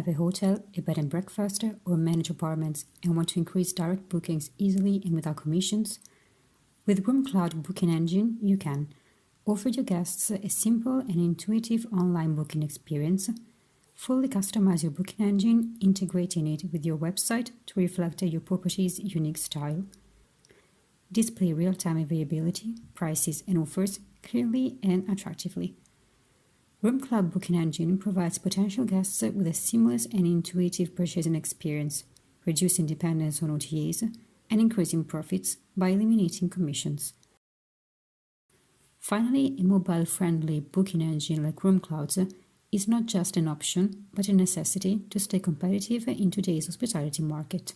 have a hotel, a bed and breakfast, or manage apartments and want to increase direct bookings easily and without commissions? With RoomCloud Booking Engine, you can offer your guests a simple and intuitive online booking experience, fully customize your booking engine, integrating it with your website to reflect your property's unique style, display real-time availability, prices, and offers clearly and attractively. RoomCloud Booking Engine provides potential guests with a seamless and intuitive purchasing experience, reducing dependence on OTAs and increasing profits by eliminating commissions. Finally, a mobile-friendly booking engine like RoomCloud's is not just an option, but a necessity to stay competitive in today's hospitality market.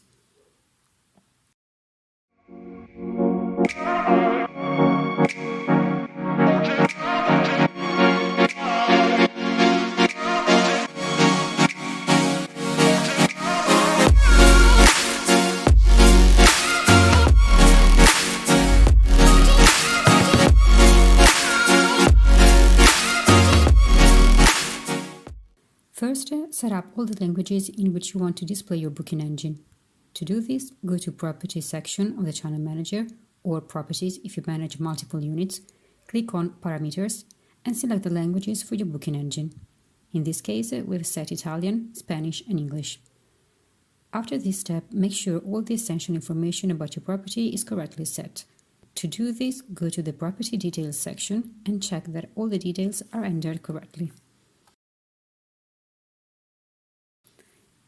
First, set up all the languages in which you want to display your booking engine. To do this, go to Properties section of the Channel Manager, or Properties if you manage multiple units, click on Parameters, and select the languages for your booking engine. In this case, we've set Italian, Spanish, and English. After this step, make sure all the essential information about your property is correctly set. To do this, go to the Property Details section and check that all the details are entered correctly.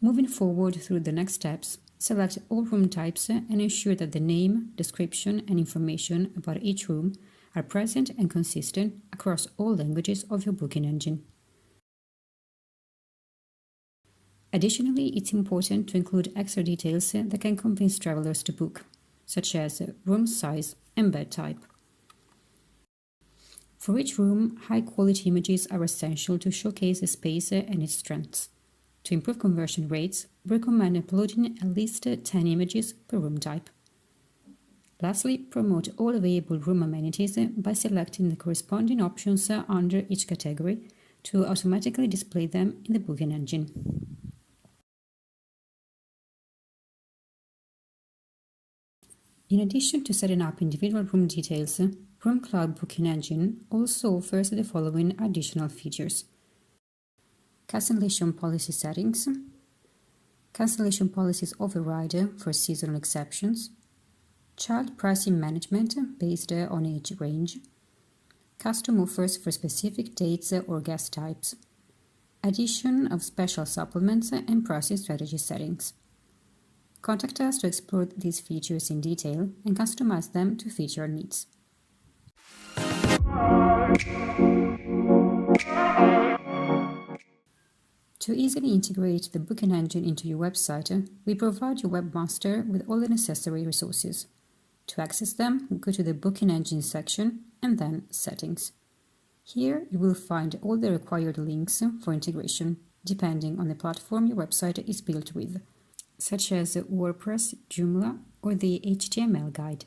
Moving forward through the next steps, select all room types and ensure that the name, description, and information about each room are present and consistent across all languages of your booking engine. Additionally, it's important to include extra details that can convince travelers to book, such as room size and bed type. For each room, high-quality images are essential to showcase the space and its strengths. To improve conversion rates, we recommend uploading at least 10 images per room type. Lastly, promote all available room amenities by selecting the corresponding options under each category to automatically display them in the booking engine. In addition to setting up individual room details, RoomCloud Booking Engine also offers the following additional features: cancellation policy settings, cancellation policies override for seasonal exceptions, child pricing management based on age range, custom offers for specific dates or guest types, addition of special supplements and pricing strategy settings. Contact us to explore these features in detail and customize them to fit your needs. To easily integrate the booking engine into your website, we provide your webmaster with all the necessary resources. To access them, go to the Booking Engine section and then Settings. Here you will find all the required links for integration, depending on the platform your website is built with, such as WordPress, Joomla, or the HTML guide.